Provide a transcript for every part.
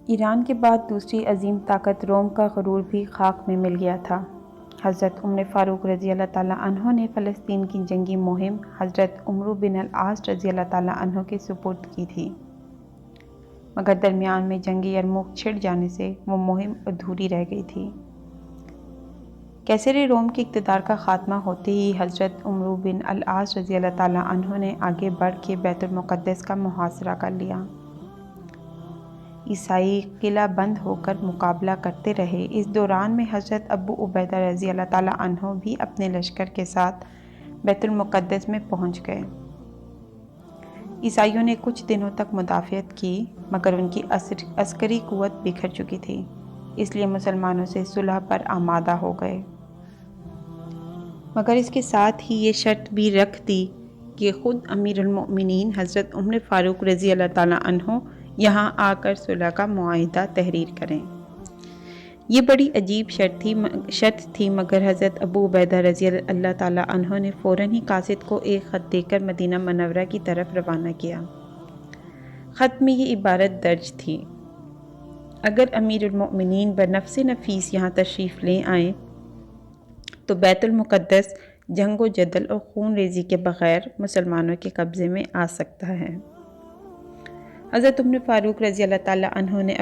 ایران کے بعد دوسری عظیم طاقت روم کا غرور بھی خاک میں مل گیا تھا۔ حضرت عمر فاروق رضی اللہ تعالیٰ عنہ نے فلسطین کی جنگی مہم حضرت عمرو بن العاص رضی اللہ تعالیٰ عنہ کے سپرد کی تھی، مگر درمیان میں جنگ یرموک چھڑ جانے سے وہ مہم ادھوری رہ گئی تھی۔ کیسر روم کے اقتدار کا خاتمہ ہوتے ہی حضرت عمرو بن العاص رضی اللہ تعالیٰ عنہ نے آگے بڑھ کے بیت المقدس کا محاصرہ کر لیا۔ عیسائی قلعہ بند ہو کر مقابلہ کرتے رہے۔ اس دوران میں حضرت ابو عبیدہ رضی اللہ تعالیٰ عنہ بھی اپنے لشکر کے ساتھ بیت المقدس میں پہنچ گئے۔ عیسائیوں نے کچھ دنوں تک مدافعت کی، مگر ان کی عسکری قوت بکھر چکی تھی، اس لیے مسلمانوں سے صلح پر آمادہ ہو گئے، مگر اس کے ساتھ ہی یہ شرط بھی رکھ دی کہ خود امیر المؤمنین حضرت عمر فاروق رضی اللہ تعالیٰ عنہ یہاں آ کر صلح کا معاہدہ تحریر کریں۔ یہ بڑی عجیب شرط تھی، مگر حضرت ابو عبیدہ رضی اللہ تعالیٰ عنہ نے فوراً ہی قاصد کو ایک خط دے کر مدینہ منورہ کی طرف روانہ کیا۔ خط میں یہ عبارت درج تھی: اگر امیر المؤمنین بنفس نفیس یہاں تشریف لے آئیں تو بیت المقدس جنگ و جدل اور خون ریزی کے بغیر مسلمانوں کے قبضے میں آ سکتا ہے۔ حضرت عمر فاروق رضی اللہ تعالیٰ عنہ نے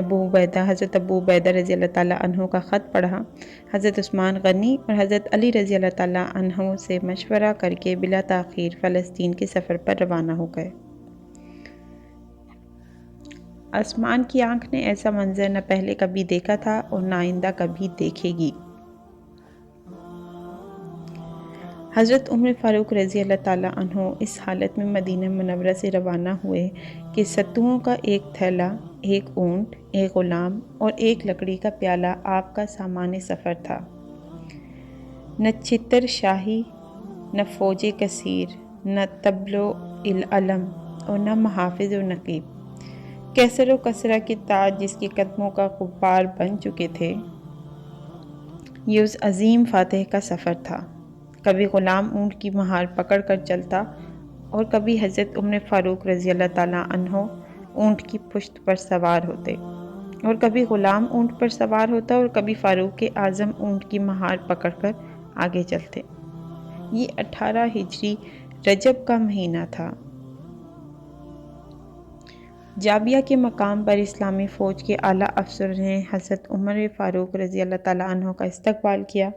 حضرت ابو عبیدہ رضی اللہ تعالیٰ عنہ کا خط پڑھا، حضرت عثمان غنی اور حضرت علی رضی اللہ تعالیٰ عنہ سے مشورہ کر کے بلا تاخیر فلسطین کے سفر پر روانہ ہو گئے۔ آسمان کی آنکھ نے ایسا منظر نہ پہلے کبھی دیکھا تھا اور نہ آئندہ کبھی دیکھے گی۔ حضرت عمر فاروق رضی اللہ تعالیٰ عنہ اس حالت میں مدینہ منورہ سے روانہ ہوئے کہ ستوؤں کا ایک تھیلا، ایک اونٹ، ایک غلام اور ایک لکڑی کا پیالہ آپ کا سامان سفر تھا۔ نہ چھتر شاہی، نہ فوج کثیر، نہ طبل و علم اور نہ محافظ و نقیب۔ کیسر و کسریٰ کے تاج جس کے قدموں کا غبار بن چکے تھے، یہ اس عظیم فاتح کا سفر تھا۔ کبھی غلام اونٹ کی مہار پکڑ کر چلتا اور کبھی حضرت عمر فاروق رضی اللہ تعالیٰ عنہ اونٹ کی پشت پر سوار ہوتے، اور کبھی غلام اونٹ پر سوار ہوتا اور کبھی فاروق اعظم اونٹ کی مہار پکڑ کر آگے چلتے۔ یہ 18 ہجری رجب کا مہینہ تھا۔ جابیہ کے مقام پر اسلامی فوج کے اعلیٰ افسروں نے حضرت عمر فاروق رضی اللہ تعالیٰ عنہ کا استقبال کیا۔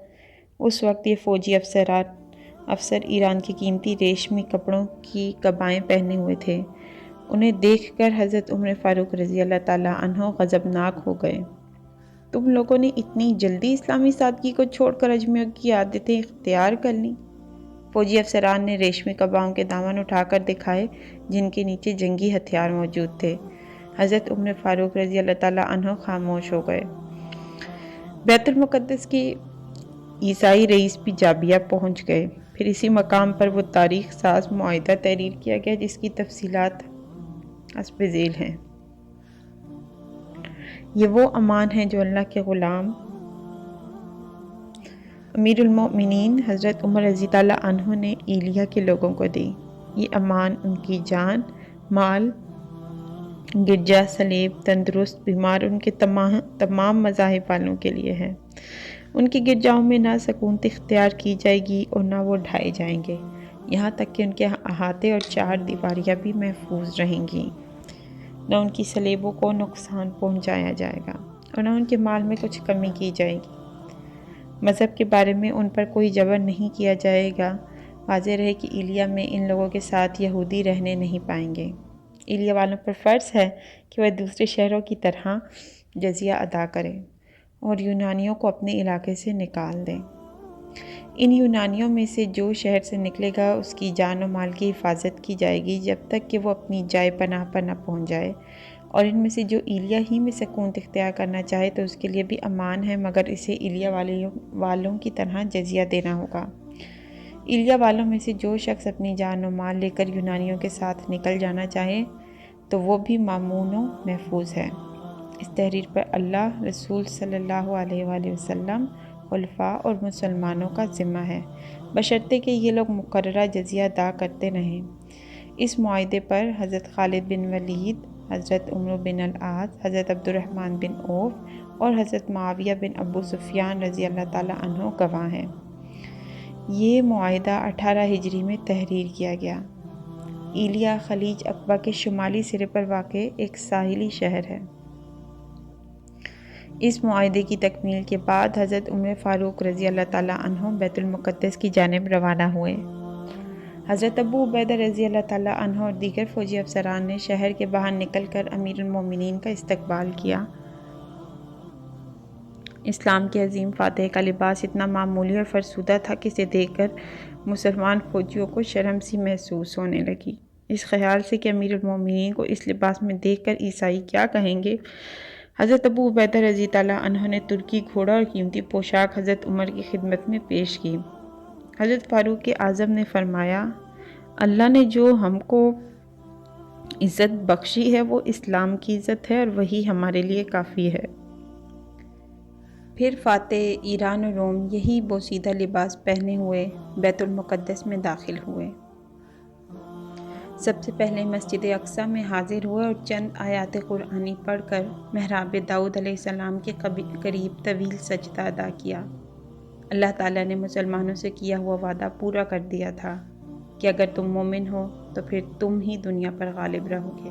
اس وقت یہ فوجی افسر ایران کے قیمتی ریشمی کپڑوں کی قبائیں پہنے ہوئے تھے۔ انہیں دیکھ کر حضرت عمر فاروق رضی اللہ تعالیٰ عنہ غضبناک ہو گئے۔ تم لوگوں نے اتنی جلدی اسلامی سادگی کو چھوڑ کر اجمیوں کی عادتیں اختیار کر لیں۔ فوجی افسران نے ریشمی قباؤں کے دامن اٹھا کر دکھائے جن کے نیچے جنگی ہتھیار موجود تھے۔ حضرت عمر فاروق رضی اللہ تعالیٰ عنہ خاموش ہو گئے۔ بیت المقدس کے عیسائی رئیس بھی جابیہ پہنچ گئے۔ پھر اسی مقام پر وہ تاریخ ساز معاہدہ تحریر کیا گیا جس کی تفصیلات حسب ذیل ہیں۔ یہ وہ امان ہے جو اللہ کے غلام امیر المؤمنین حضرت عمر رضی اللہ عنہ نے ایلیا کے لوگوں کو دی۔ یہ امان ان کی جان، مال، گرجا، صلیب، تندرست، بیمار، ان کے تمام مذاہب والوں کے لیے ہے۔ ان کی گرجاؤں میں نہ سکونت اختیار کی جائے گی اور نہ وہ ڈھائے جائیں گے، یہاں تک کہ ان کے احاطے اور چار دیواریاں بھی محفوظ رہیں گی۔ نہ ان کی صلیبوں کو نقصان پہنچایا جائے گا اور نہ ان کے مال میں کچھ کمی کی جائے گی۔ مذہب کے بارے میں ان پر کوئی جبر نہیں کیا جائے گا۔ واضح رہے کہ ایلیا میں ان لوگوں کے ساتھ یہودی رہنے نہیں پائیں گے۔ ایلیا والوں پر فرض ہے کہ وہ دوسرے شہروں کی طرح جزیہ ادا کریں اور یونانیوں کو اپنے علاقے سے نکال دیں۔ ان یونانیوں میں سے جو شہر سے نکلے گا اس کی جان و مال کی حفاظت کی جائے گی جب تک کہ وہ اپنی جائے پناہ پر نہ پہنچ جائے، اور ان میں سے جو ایلیا ہی میں سکونت اختیار کرنا چاہے تو اس کے لیے بھی امان ہے، مگر اسے ایلیا والوں کی طرح جزیہ دینا ہوگا۔ ایلیا والوں میں سے جو شخص اپنی جان و مال لے کر یونانیوں کے ساتھ نکل جانا چاہے تو وہ بھی مامون و محفوظ ہے۔ اس تحریر پر اللہ، رسول صلی اللہ علیہ وآلہ وسلم، خلفاء اور مسلمانوں کا ذمہ ہے، بشرطے کہ یہ لوگ مقررہ جزیہ ادا کرتے رہیں۔ اس معاہدے پر حضرت خالد بن ولید، حضرت عمرو بن العاص، حضرت عبد الرحمن بن عوف اور حضرت معاویہ بن ابو سفیان رضی اللہ تعالیٰ عنہ گواہ ہیں۔ یہ معاہدہ 18 ہجری میں تحریر کیا گیا۔ ایلیا خلیج عقبہ کے شمالی سرے پر واقع ایک ساحلی شہر ہے۔ اس معاہدے کی تکمیل کے بعد حضرت عمر فاروق رضی اللہ تعالیٰ عنہ بیت المقدس کی جانب روانہ ہوئے۔ حضرت ابو عبیدہ رضی اللہ تعالیٰ عنہ اور دیگر فوجی افسران نے شہر کے باہر نکل کر امیر المومنین کا استقبال کیا۔ اسلام کے عظیم فاتح کا لباس اتنا معمولی اور فرسودہ تھا کہ اسے دیکھ کر مسلمان فوجیوں کو شرم سی محسوس ہونے لگی۔ اس خیال سے کہ امیر المومنین کو اس لباس میں دیکھ کر عیسائی کیا کہیں گے، حضرت ابو عبیدہ رضی اللہ عنہ نے ترکی گھوڑا اور قیمتی پوشاک حضرت عمر کی خدمت میں پیش کی۔ حضرت فاروق اعظم نے فرمایا، اللہ نے جو ہم کو عزت بخشی ہے وہ اسلام کی عزت ہے اور وہی ہمارے لیے کافی ہے۔ پھر فاتح ایران و روم یہی بوسیدہ لباس پہنے ہوئے بیت المقدس میں داخل ہوئے۔ سب سے پہلے مسجد اقصیٰ میں حاضر ہوئے اور چند آیات قرآنی پڑھ کر محراب داؤد علیہ السلام کے قریب طویل سجدہ ادا کیا۔ اللہ تعالیٰ نے مسلمانوں سے کیا ہوا وعدہ پورا کر دیا تھا کہ اگر تم مومن ہو تو پھر تم ہی دنیا پر غالب رہو گے۔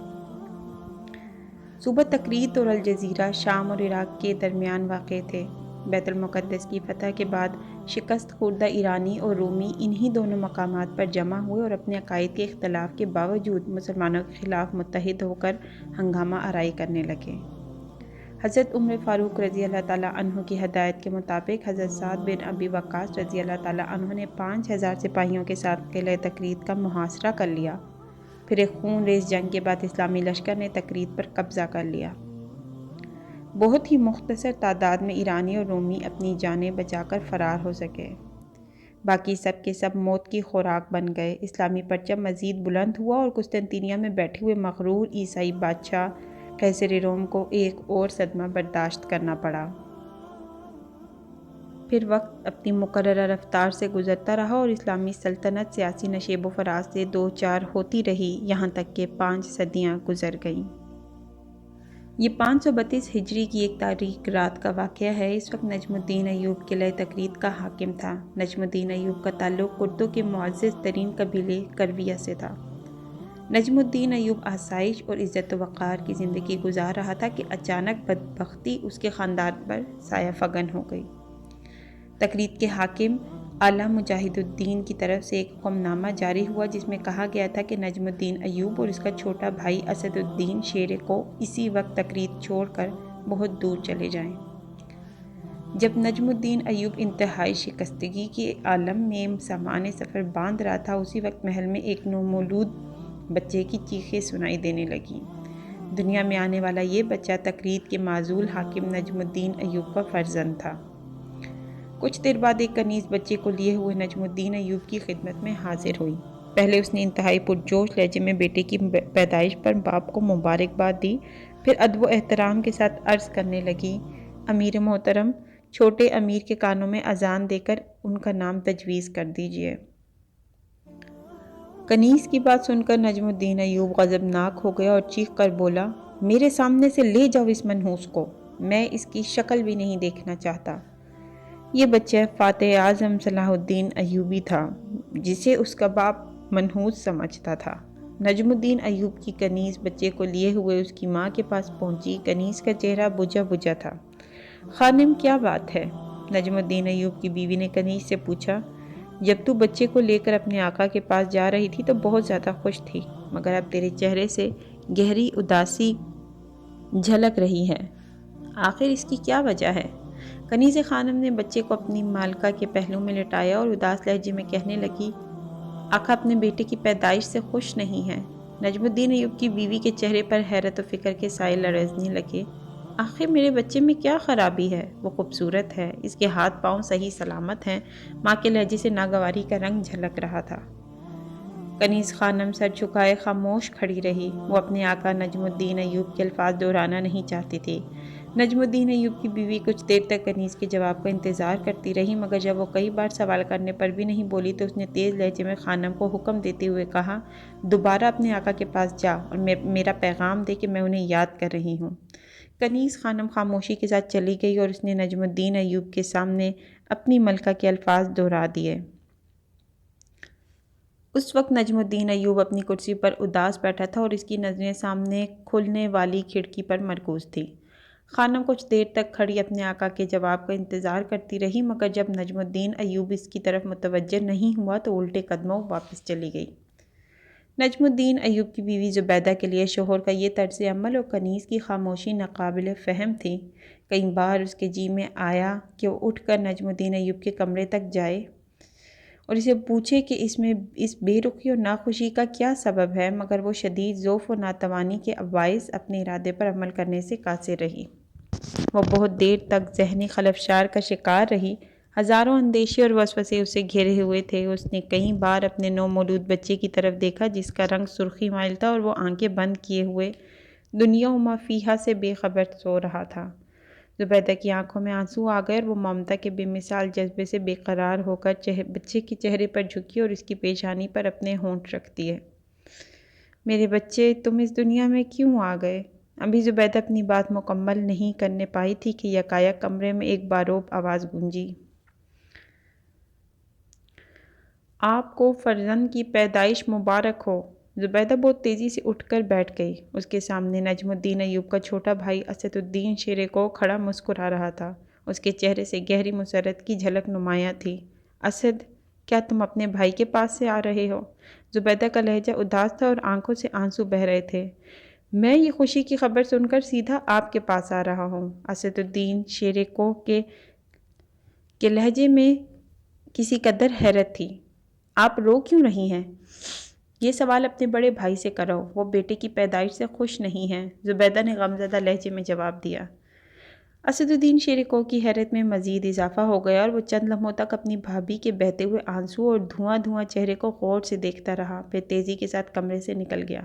صوبہ تکریت اور الجزیرہ شام اور عراق کے درمیان واقع تھے۔ بیت المقدس کی فتح کے بعد شکست خوردہ ایرانی اور رومی انہی دونوں مقامات پر جمع ہوئے اور اپنے عقائد کے اختلاف کے باوجود مسلمانوں کے خلاف متحد ہو کر ہنگامہ آرائی کرنے لگے۔ حضرت عمر فاروق رضی اللہ تعالیٰ عنہ کی ہدایت کے مطابق حضرت سعد بن ابی وقاص رضی اللہ تعالیٰ عنہ نے 5000 سپاہیوں کے ساتھ قلعہ تکریت کا محاصرہ کر لیا۔ پھر ایک خون ریز جنگ کے بعد اسلامی لشکر نے تکریت پر قبضہ کر لیا۔ بہت ہی مختصر تعداد میں ایرانی اور رومی اپنی جانیں بچا کر فرار ہو سکے، باقی سب کے سب موت کی خوراک بن گئے۔ اسلامی پرچم مزید بلند ہوا اور قسطنطنیہ میں بیٹھے ہوئے مغرور عیسائی بادشاہ قیصر روم کو ایک اور صدمہ برداشت کرنا پڑا۔ پھر وقت اپنی مقررہ رفتار سے گزرتا رہا اور اسلامی سلطنت سیاسی نشیب و فراز سے دو چار ہوتی رہی، یہاں تک کہ 5 صدیاں گزر گئیں۔ یہ 532 ہجری کی ایک تاریک رات کا واقعہ ہے۔ اس وقت نجم الدین ایوب قلعہ تکریت کا حاکم تھا۔ نجم الدین ایوب کا تعلق کردوں کے معزز ترین قبیلے کرویہ سے تھا۔ نجم الدین ایوب آسائش اور عزت و وقار کی زندگی گزار رہا تھا کہ اچانک بدبختی اس کے خاندان پر سایہ فگن ہو گئی۔ تکریت کے حاکم اعلیٰ مجاہد الدین کی طرف سے ایک حکم نامہ جاری ہوا جس میں کہا گیا تھا کہ نجم الدین ایوب اور اس کا چھوٹا بھائی اسد الدین شیرے کو اسی وقت تکریت چھوڑ کر بہت دور چلے جائیں۔ جب نجم الدین ایوب انتہائی شکستگی کے عالم میں سامان سفر باندھ رہا تھا، اسی وقت محل میں ایک نومولود بچے کی چیخیں سنائی دینے لگیں۔ دنیا میں آنے والا یہ بچہ تکریت کے معزول حاکم نجم الدین ایوب کا فرزند تھا۔ کچھ دیر بعد ایک کنیز بچے کو لیے ہوئے نجم الدین ایوب کی خدمت میں حاضر ہوئی۔ پہلے اس نے انتہائی پرجوش لہجے میں بیٹے کی پیدائش پر باپ کو مبارکباد دی، پھر ادب و احترام کے ساتھ عرض کرنے لگی، امیر محترم، چھوٹے امیر کے کانوں میں اذان دے کر ان کا نام تجویز کر دیجئے۔ کنیز کی بات سن کر نجم الدین ایوب غضبناک ہو گیا اور چیخ کر بولا، میرے سامنے سے لے جاؤ اس منحوس کو، میں اس کی شکل بھی نہیں دیکھنا چاہتا۔ یہ بچہ فاتح اعظم صلاح الدین ایوبی تھا جسے اس کا باپ منحوس سمجھتا تھا۔ نجم الدین ایوب کی کنیز بچے کو لیے ہوئے اس کی ماں کے پاس پہنچی۔ کنیز کا چہرہ بجھا بجھا تھا۔ خانم، کیا بات ہے؟ نجم الدین ایوب کی بیوی نے کنیز سے پوچھا۔ جب تو بچے کو لے کر اپنے آقا کے پاس جا رہی تھی تو بہت زیادہ خوش تھی، مگر اب تیرے چہرے سے گہری اداسی جھلک رہی ہے، آخر اس کی کیا وجہ ہے؟ کنیز خانم نے بچے کو اپنی مالکہ کے پہلو میں لٹایا اور اداس لہجے میں کہنے لگی، آقا اپنے بیٹے کی پیدائش سے خوش نہیں ہے۔ نجم الدین ایوب کی بیوی کے چہرے پر حیرت و فکر کے سائے لرزنے لگے۔ آخر میرے بچے میں کیا خرابی ہے؟ وہ خوبصورت ہے، اس کے ہاتھ پاؤں صحیح سلامت ہیں۔ ماں کے لہجے سے ناگواری کا رنگ جھلک رہا تھا۔ کنیز خانم سر جھکائے خاموش کھڑی رہی۔ وہ اپنے آقا نجم الدین ایوب کے الفاظ دہرانا نہیں چاہتی تھی، نجم الدین ایوب کی بیوی کچھ دیر تک کنیز کے جواب کا انتظار کرتی رہی، مگر جب وہ کئی بار سوال کرنے پر بھی نہیں بولی تو اس نے تیز لہجے میں خانم کو حکم دیتے ہوئے کہا، دوبارہ اپنے آقا کے پاس جا اور میرا پیغام دے کہ میں انہیں یاد کر رہی ہوں۔ کنیز خانم خاموشی کے ساتھ چلی گئی اور اس نے نجم الدین ایوب کے سامنے اپنی ملکہ کے الفاظ دہرا دیے۔ اس وقت نجم الدین ایوب اپنی کرسی پر اداس بیٹھا تھا اور اس کی نظریں سامنے کھلنے والی کھڑکی پر مرکوز تھیں۔ خانم کچھ دیر تک کھڑی اپنے آقا کے جواب کا انتظار کرتی رہی، مگر جب نجم الدین ایوب اس کی طرف متوجہ نہیں ہوا تو الٹے قدموں واپس چلی گئی۔ نجم الدین ایوب کی بیوی زبیدہ کے لیے شوہر کا یہ طرز عمل اور کنیز کی خاموشی ناقابل فہم تھی۔ کئی بار اس کے جی میں آیا کہ وہ اٹھ کر نجم الدین ایوب کے کمرے تک جائے اور اسے پوچھے کہ اس بے رخی اور ناخوشی کا کیا سبب ہے، مگر وہ شدید ضعف و ناتوانی کے باعث اپنے ارادے پر عمل کرنے سے قاصر رہی۔ وہ بہت دیر تک ذہنی خلفشار کا شکار رہی۔ ہزاروں اندیشے اور وسوسے اسے گھیرے ہوئے تھے۔ اس نے کئی بار اپنے نومولود بچے کی طرف دیکھا جس کا رنگ سرخی مائل تھا اور وہ آنکھیں بند کیے ہوئے دنیا و ما فیہا سے بے خبر سو رہا تھا۔ زبیدہ کی آنکھوں میں آنسو آ گئے اور وہ ممتا کے بے مثال جذبے سے بے قرار ہو کر بچے کے چہرے پر جھکی اور اس کی پیشانی پر اپنے ہونٹ رکھتی ہے۔ میرے بچے، تم اس دنیا میں کیوں آ گئے؟ ابھی زبیدہ اپنی بات مکمل نہیں کرنے پائی تھی کہ یکایک کمرے میں ایک باروب آواز گونجی، آپ کو فرزند کی پیدائش مبارک ہو۔ زبیدہ بہت تیزی سے اٹھ کر بیٹھ گئی۔ اس کے سامنے نجم الدین ایوب کا چھوٹا بھائی اسد الدین شیر کو کھڑا مسکرا رہا تھا۔ اس کے چہرے سے گہری مسرت کی جھلک نمایاں تھی۔ اسد، کیا تم اپنے بھائی کے پاس سے آ رہے ہو؟ زبیدہ کا لہجہ اداس تھا اور آنکھوں سے آنسو بہہ رہے تھے۔ میں یہ خوشی کی خبر سن کر سیدھا آپ کے پاس آ رہا ہوں۔ اسد الدین شیر کو کے لہجے میں کسی قدر حیرت تھی۔ آپ رو کیوں رہی ہیں؟ یہ سوال اپنے بڑے بھائی سے کرو، وہ بیٹے کی پیدائش سے خوش نہیں ہیں، زبیدہ نے غمزدہ لہجے میں جواب دیا۔ اسد الدین شیر کو کی حیرت میں مزید اضافہ ہو گیا اور وہ چند لمحوں تک اپنی بھابھی کے بہتے ہوئے آنسو اور دھواں چہرے کو غور سے دیکھتا رہا، پھر تیزی کے ساتھ کمرے سے نکل گیا۔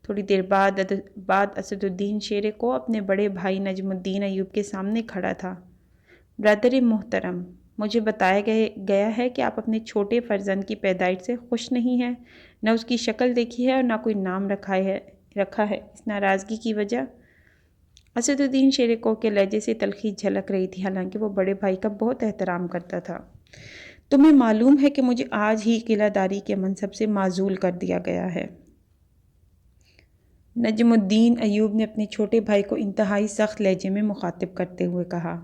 تھوڑی دیر بعد اسد الدین شیر کو اپنے بڑے بھائی نجم الدین ایوب کے سامنے کھڑا تھا۔ برادر محترم، مجھے بتایا گیا ہے کہ آپ اپنے چھوٹے فرزند کی پیدائش سے خوش نہیں ہیں، نہ اس کی شکل دیکھی ہے اور نہ کوئی نام رکھا ہے، اس ناراضگی کی وجہ؟ اسد الدین شیر کو کے لہجے سے تلخی جھلک رہی تھی، حالانکہ وہ بڑے بھائی کا بہت احترام کرتا تھا۔ تمہیں معلوم ہے کہ مجھے آج ہی قلعہ داری کے منصب سے معزول کر دیا گیا ہے۔ نجم الدین ایوب نے اپنے چھوٹے بھائی کو انتہائی سخت لہجے میں مخاطب کرتے ہوئے کہا،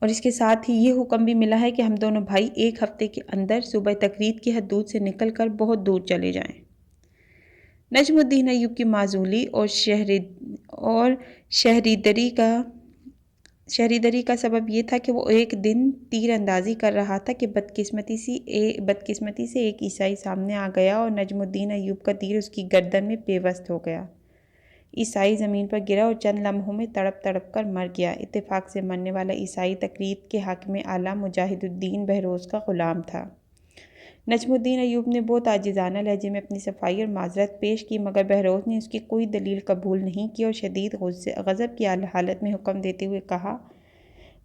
اور اس کے ساتھ ہی یہ حکم بھی ملا ہے کہ ہم دونوں بھائی ایک ہفتے کے اندر صوبہ تقرید کی حدود سے نکل کر بہت دور چلے جائیں۔ نجم الدین ایوب کی معزولی اور شہریدری کا سبب یہ تھا کہ وہ ایک دن تیر اندازی کر رہا تھا کہ بدقسمتی سے ایک عیسائی سامنے آ گیا اور نجم الدین ایوب کا تیر اس کی گردن میں پیوست ہو گیا۔ عیسائی زمین پر گرا اور چند لمحوں میں تڑپ کر مر گیا۔ اتفاق سے مرنے والا عیسائی تقرید کے حاکم اعلیٰ مجاہد الدین بہروز کا غلام تھا۔ نجم الدین ایوب نے بہت عاجزانہ لہجے میں اپنی صفائی اور معذرت پیش کی، مگر بہروز نے اس کی کوئی دلیل قبول نہیں کی اور شدید غضب کی حالت میں حکم دیتے ہوئے کہا،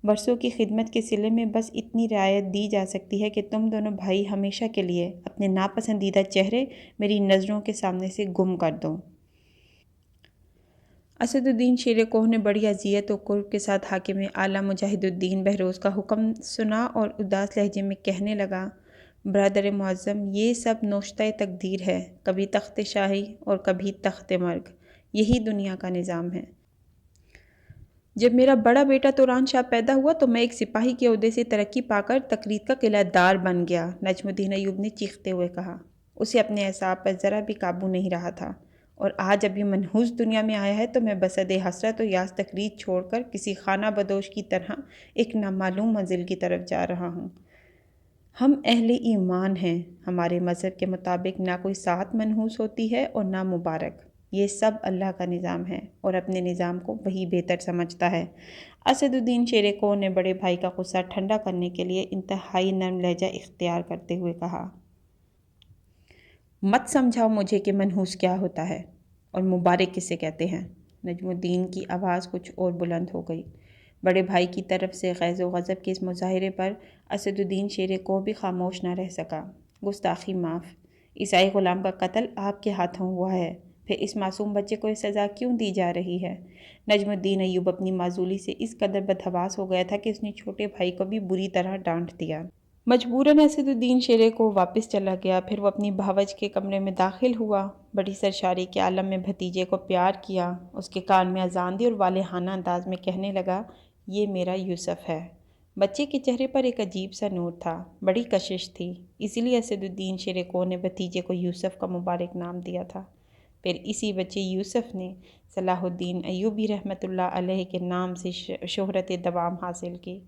برسوں کی خدمت کے صلے میں بس اتنی رعایت دی جا سکتی ہے کہ تم دونوں بھائی ہمیشہ کے لیے اپنے ناپسندیدہ چہرے میری نظروں کے سامنے سے گم کر دو۔ اسد الدین شیر کوہ نے بڑی اذیت و کرب کے ساتھ حاکم اعلیٰ مجاہد الدین بہروز کا حکم سنا اور اداس لہجے میں کہنے لگا، برادر معظم، یہ سب نوشتہ تقدیر ہے، کبھی تخت شاہی اور کبھی تخت مرگ، یہی دنیا کا نظام ہے۔ جب میرا بڑا بیٹا توران شاہ پیدا ہوا تو میں ایک سپاہی کے عہدے سے ترقی پا کر تقرید کا قلعہ دار بن گیا، نجم الدین ایوب نے چیختے ہوئے کہا۔ اسے اپنے اعصاب پر ذرا بھی قابو نہیں رہا تھا، اور آج اب یہ منحوس دنیا میں آیا ہے تو میں بسد حسرت و یاس تقرید چھوڑ کر کسی خانہ بدوش کی طرح ایک نامعلوم منزل کی طرف جا رہا ہوں۔ ہم اہل ایمان ہیں، ہمارے مذہب کے مطابق نہ کوئی ساعت منحوس ہوتی ہے اور نہ مبارک، یہ سب اللہ کا نظام ہے اور اپنے نظام کو وہی بہتر سمجھتا ہے۔ اسد الدین شیر کوہ نے بڑے بھائی کا غصہ ٹھنڈا کرنے کے لیے انتہائی نرم لہجہ اختیار کرتے ہوئے کہا، مت سمجھاؤ مجھے کہ منحوس کیا ہوتا ہے اور مبارک کسے کہتے ہیں۔ نجم الدین کی آواز کچھ اور بلند ہو گئی۔ بڑے بھائی کی طرف سے غیظ و غضب کے اس مظاہرے پر اسد الدین شیر کوہ بھی خاموش نہ رہ سکا۔ گستاخی معاف، عیسائی غلام کا قتل آپ کے ہاتھوں ہوا ہے، پھر اس معصوم بچے کو یہ سزا کیوں دی جا رہی ہے؟ نجم الدین ایوب اپنی معزولی سے اس قدر بدحواس ہو گیا تھا کہ اس نے چھوٹے بھائی کو بھی بری طرح ڈانٹ دیا۔ مجبوراً اسد الدین شیر کوہ واپس چلا گیا، پھر وہ اپنی بھاوج کے کمرے میں داخل ہوا، بڑی سرشاری کے عالم میں بھتیجے کو پیار کیا، اس کے کان میں اذان دی اور والہانہ انداز میں کہنے لگا، یہ میرا یوسف ہے۔ بچے کے چہرے پر ایک عجیب سا نور تھا، بڑی کشش تھی، اسی لیے اسد الدین شیر کوہ نے بھتیجے کو یوسف کا مبارک نام دیا تھا۔ پھر اسی بچے یوسف نے صلاح الدین ایوبی رحمۃ اللہ علیہ کے نام سے شہرت دوام حاصل کی۔